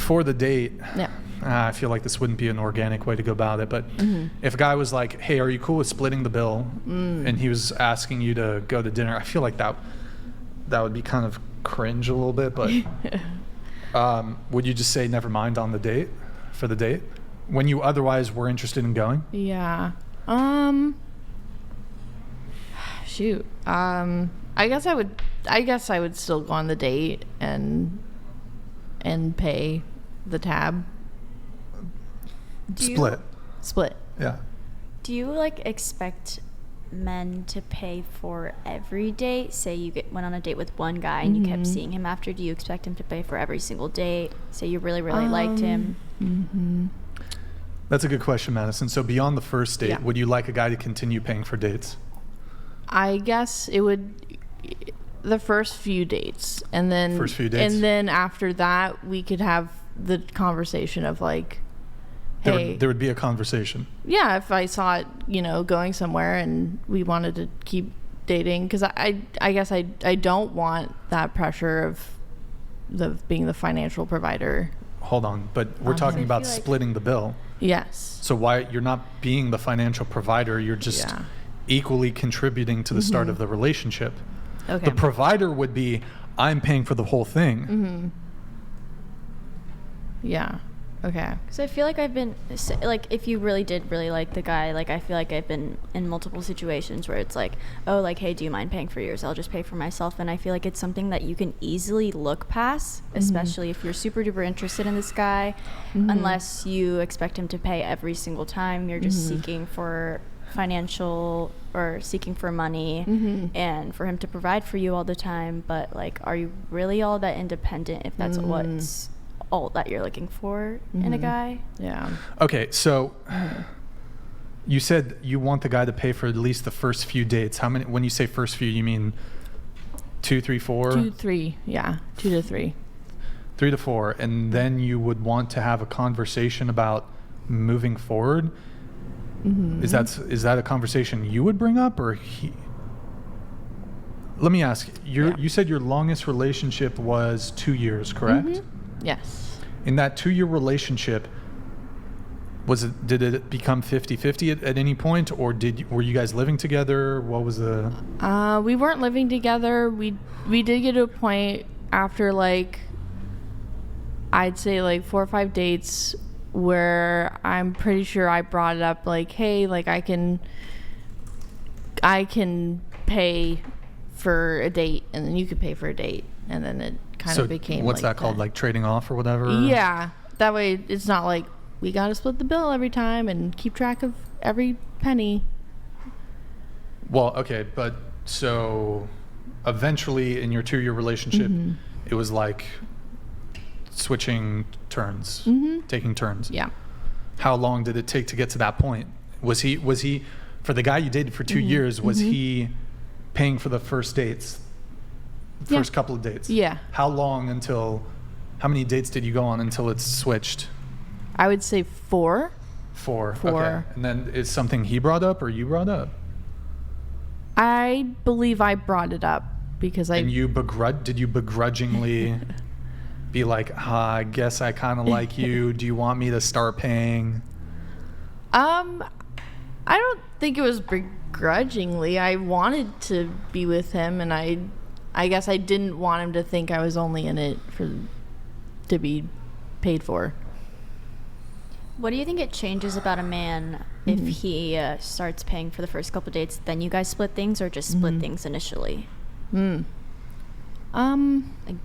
before the date, Yeah. I feel like this wouldn't be an organic way to go about it, but if a guy was like, hey, are you cool with splitting the bill? And he was asking you to go to dinner, I feel like that would be kind of cringe a little bit, but would you just say never mind on the date, for the date, when you otherwise were interested in going? Yeah. Shoot. I guess I would still go on the date and pay the tab. Split. Yeah. Do you like expect men to pay for every date? Say you went on a date with one guy and you kept seeing him after. Do you expect him to pay for every single date? Say you really, really liked him. That's a good question, Madison. So beyond the first date, would you like a guy to continue paying for dates? I guess it would the first few dates, and then and then after that we could have the conversation of like, hey, there would be a conversation. Yeah, if I saw it, going somewhere and we wanted to keep dating, because I guess I don't want that pressure of being the financial provider. Hold on, but we're talking about splitting the bill. Yes. So why you're not being the financial provider, you're just equally contributing to the start of the relationship. Okay. The provider would be, I'm paying for the whole thing. Yeah. Okay. Because I feel like I've been, like, if you really did really like the guy, like, I feel like I've been in multiple situations where it's like, oh, like, hey, do you mind paying for yours? I'll just pay for myself. And I feel like it's something that you can easily look past, especially if you're super duper interested in this guy, unless you expect him to pay every single time. You're just seeking for financial or seeking for money and for him to provide for you all the time. But, like, are you really all that independent if that's what's all that you're looking for in a guy? Yeah. Okay, so you said you want the guy to pay for at least the first few dates. How many? When you say first few, you mean 2, 3, 4? 2, 3. Yeah, 2 to 3. 3 to 4, and then you would want to have a conversation about moving forward. Is that a conversation you would bring up, or he? Let me ask. You said your longest relationship was 2 years, correct? Yes. In that 2-year relationship, did it become 50-50 at any point, or were you guys living together? What was the? We weren't living together. We did get to a point after, like, I'd say like 4 or 5 dates where I'm pretty sure I brought it up, like, hey, like, I can pay for a date and then you could pay for a date, and then it kind of became what's like that called, like trading off or whatever? Yeah, that way it's not like we gotta split the bill every time and keep track of every penny. Well, okay, but so eventually in your 2-year relationship it was like switching turns, taking turns. Yeah. How long did it take to get to that point? Was he for the guy you dated for 2 years, was he paying for the first dates? First couple of dates. Yeah. How many dates did you go on until it's switched? I would say 4. 4. Okay. And then it's something he brought up or you brought up? I believe I brought it up because And did you begrudgingly be like, I guess I kind of like you. Do you want me to start paying? I don't think it was begrudgingly. I wanted to be with him, and I guess I didn't want him to think I was only in it to be paid for. What do you think it changes about a man if he starts paying for the first couple dates, then you guys split things, or just split things initially? Like,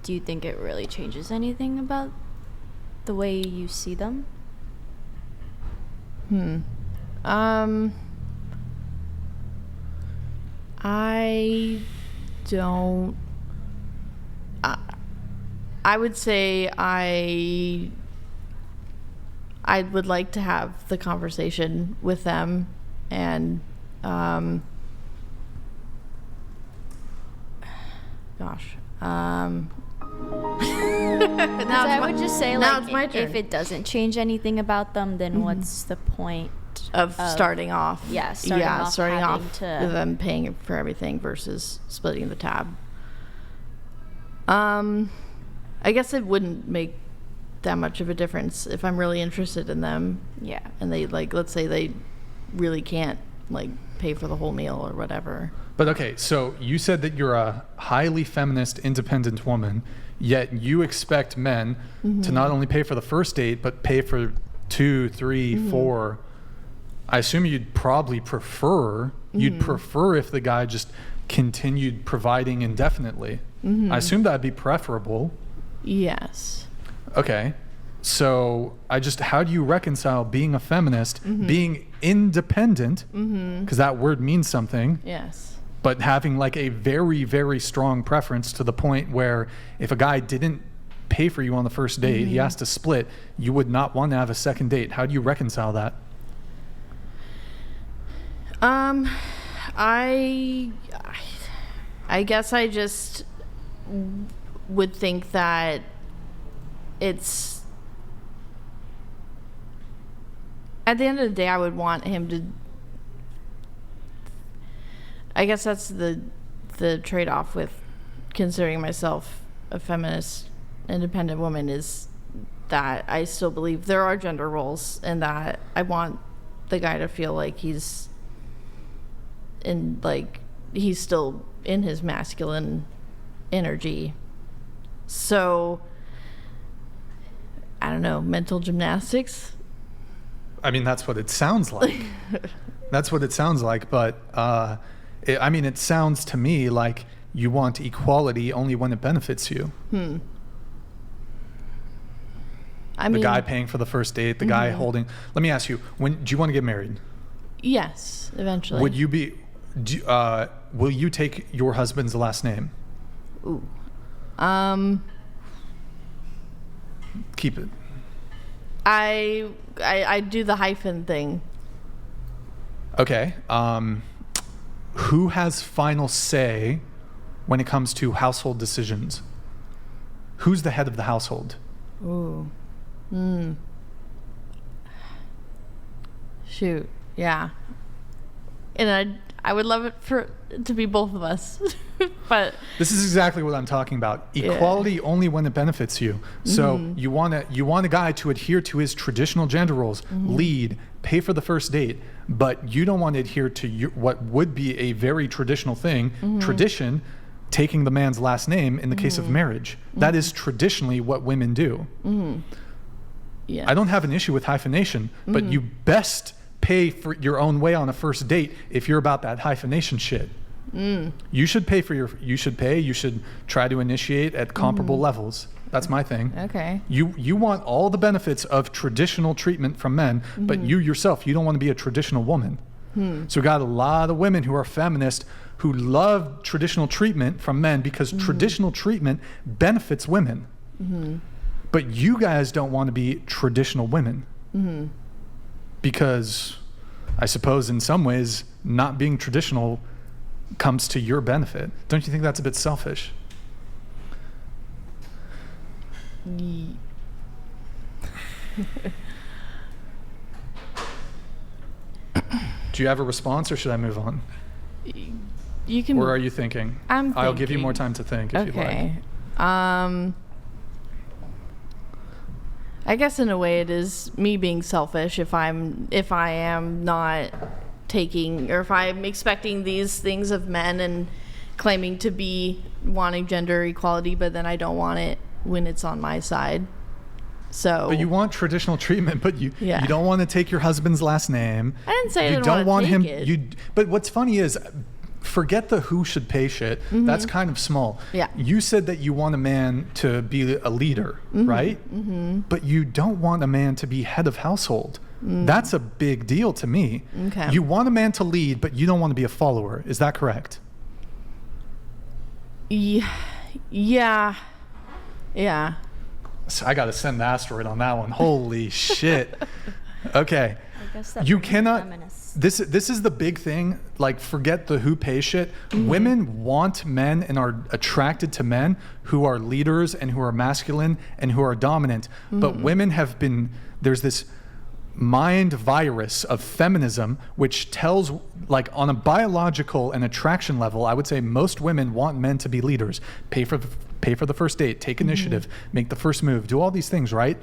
do you think it really changes anything about the way you see them? I don't. I would say I would like to have the conversation with them, and gosh. I would just say, now like, it's my turn. if it doesn't change anything about them, then what's the point of starting off? Yeah, starting off with them paying for everything versus splitting the tab. I guess it wouldn't make that much of a difference if I'm really interested in them. Yeah. And they, like, let's say they really can't, like, pay for the whole meal or whatever. But okay, so you said that you're a highly feminist, independent woman, yet you expect men to not only pay for the first date, but pay for 2, 3, 4. I assume you'd probably prefer, if the guy just continued providing indefinitely. I assume that'd be preferable. Yes. Okay. So how do you reconcile being a feminist, being independent, because that word means something, Yes. but having like a very, very strong preference to the point where if a guy didn't pay for you on the first date, he has to split, you would not want to have a second date. How do you reconcile that? I guess I just would think that it's, at the end of the day, I would want him to, I guess that's the trade-off with considering myself a feminist, independent woman, is that I still believe there are gender roles and that I want the guy to feel like he's still in his masculine energy. So I don't know, mental gymnastics. I mean, that's what it sounds like. That's what it sounds like. But it sounds to me like you want equality only when it benefits you. The guy paying for the first date, the guy holding. Let me ask you, do you want to get married? Yes, eventually. Would you be? Will you take your husband's last name? Ooh. Keep it. I do the hyphen thing. Okay. Who has final say when it comes to household decisions? Who's the head of the household? Ooh. Shoot. Yeah. And I would love it to be both of us. But this is exactly what I'm talking about. Equality only when it benefits you. So you want a guy to adhere to his traditional gender roles, lead, pay for the first date, but you don't want to adhere to what would be a very traditional thing, tradition, taking the man's last name in the case of marriage. That is traditionally what women do. Yes. I don't have an issue with hyphenation, but you best pay for your own way on a first date if you're about that hyphenation shit. You should pay you should try to initiate at comparable levels. That's my thing. Okay. You want all the benefits of traditional treatment from men, but you yourself, you don't want to be a traditional woman. So we got a lot of women who are feminist who love traditional treatment from men because traditional treatment benefits women. But you guys don't want to be traditional women. Because I suppose in some ways not being traditional comes to your benefit. Don't you think that's a bit selfish? Do you have a response or should I move on? You can. Or are you thinking? I'll give you more time to think if you'd like. I guess in a way it is me being selfish if I am not taking, or if I'm expecting these things of men and claiming to be wanting gender equality, but then I don't want it when it's on my side. So. But you want traditional treatment, but you don't want to take your husband's last name. I didn't say I didn't want to take it. But what's funny is, forget the who should pay shit. That's kind of small. Yeah. You said that you want a man to be a leader, right? But you don't want a man to be head of household. That's a big deal to me. Okay. You want a man to lead, but you don't want to be a follower. Is that correct? Yeah. So I got to send the asteroid on that one. Holy shit. Okay. I guess that you brings cannot. feminists. This is the big thing. Like, forget the who pays shit. Women want men and are attracted to men who are leaders and who are masculine and who are dominant. But women have been, there's this mind virus of feminism which tells, like, on a biological and attraction level, I would say most women want men to be leaders, pay for pay for the first date, take initiative, make the first move, do all these things, right?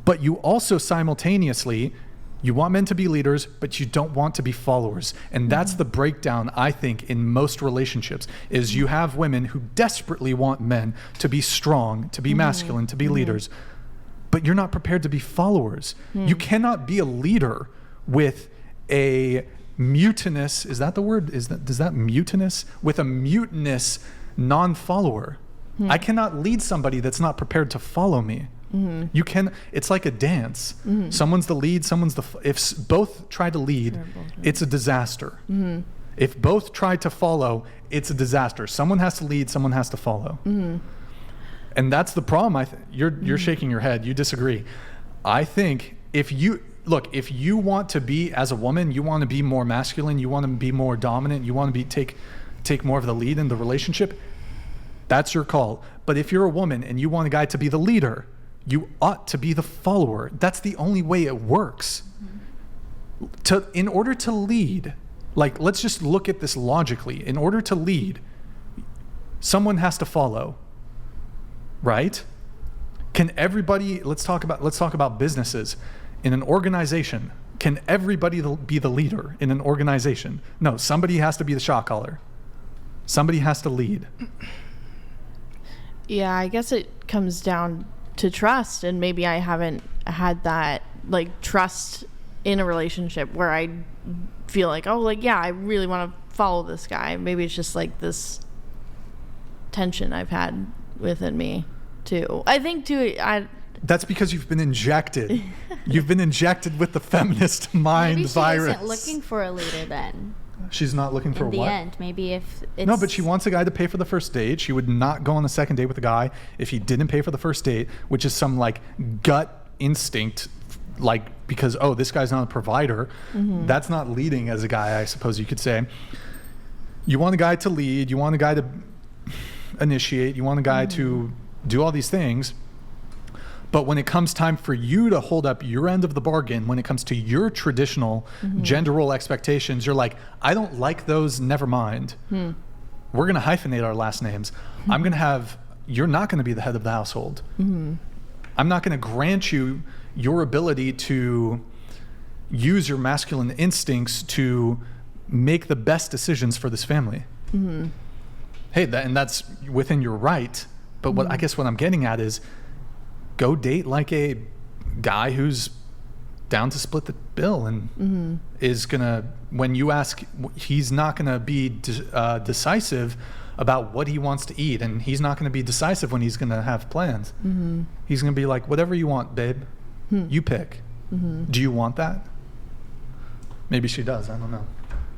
But you also simultaneously, you want men to be leaders, but you don't want to be followers. And that's the breakdown, I think, in most relationships, is you have women who desperately want men to be strong, to be masculine, to be leaders, but you're not prepared to be followers. You cannot be a leader with a mutinous, is that the word? Does that mutinous? With a mutinous non-follower. I cannot lead somebody that's not prepared to follow me. You can, it's like a dance. Someone's the lead, someone's if both try to lead, it's a disaster. If both try to follow, it's a disaster. Someone has to lead, someone has to follow. And that's the problem. You're shaking your head. You disagree. I think if you want to be, as a woman, you want to be more masculine, you want to be more dominant, you want to take more of the lead in the relationship, that's your call. But if you're a woman and you want a guy to be the leader, you ought to be the follower. That's the only way it works. In order to lead, like, let's just look at this logically. In order to lead, someone has to follow, right? Can everybody, let's talk about businesses. In an organization, can everybody be the leader in an organization? No, somebody has to be the shot caller. Somebody has to lead. Yeah, I guess it comes down to trust, and maybe I haven't had that, like, trust in a relationship where I feel like, oh, like, yeah, I really want to follow this guy. Maybe it's just like this tension I've had within me too. I think too, that's because you've been injected. You've been injected with the feminist mind maybe she virus. isn't looking for a leader then. She's not looking for in the what? end, maybe if it's... No, but she wants a guy to pay for the first date. She would not go on the second date with a guy if he didn't pay for the first date, which is some like gut instinct, like, because, oh, this guy's not a provider. That's not leading as a guy, I suppose you could say. You want a guy to lead, you want a guy to initiate, you want a guy to do all these things. But when it comes time for you to hold up your end of the bargain, when it comes to your traditional gender role expectations, you're like, I don't like those, never mind. We're going to hyphenate our last names. You're not going to be the head of the household. I'm not going to grant you your ability to use your masculine instincts to make the best decisions for this family. Hey, that's within your right. But what I guess what I'm getting at is, go date like a guy who's down to split the bill and is gonna, when you ask, he's not gonna be decisive about what he wants to eat, and he's not gonna be decisive when he's gonna have plans. He's gonna be like, whatever you want, babe, you pick. Do you want that? Maybe she does, I don't know.